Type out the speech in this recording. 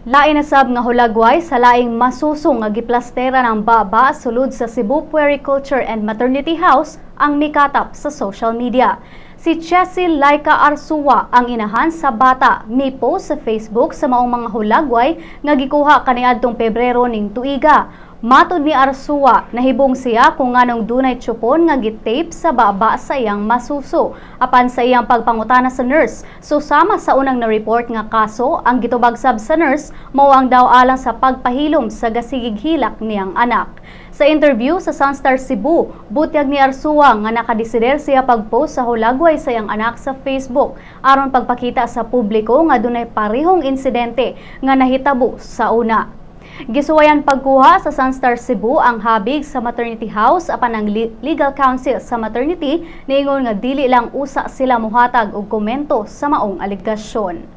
Lain na sab nga hulagway sa laing masuso nga gi-plasteran ang baba sulod sa Cebu Puericulture and Maternity House ang nikatap sa social media. Si Chessy Laika Arsua ang inahan sa bata mi-post sa Facebook sa maong mga hulagway nga gikuha kaniadtong Pebrero ning tuiga. Matud ni Arsua, nahibong siya kung nganong dunay tsupon nga gitape sa baba sa iyang masuso. Apan sa iyang pagpangutana sa nurse, susama sa unang na-report nga kaso, ang gitubag sab sa nurse mao ang daw alang sa pagpahilom sa gasigig hilak niyang anak. Sa interview sa Sun.Star Cebu, butyag ni Arsua nga nakadesider siya pag-post sa hulagway sa iyang anak sa Facebook aron pagpakita sa publiko nga dunay parehong insidente nga nahitabo sa una. Gisuwayan pagkuha sa Sun.Star Cebu ang habig sa maternity house apan ang legal counsel sa maternity niingon nga dili lang usa sila mohatag og komento sa maong aligasyon.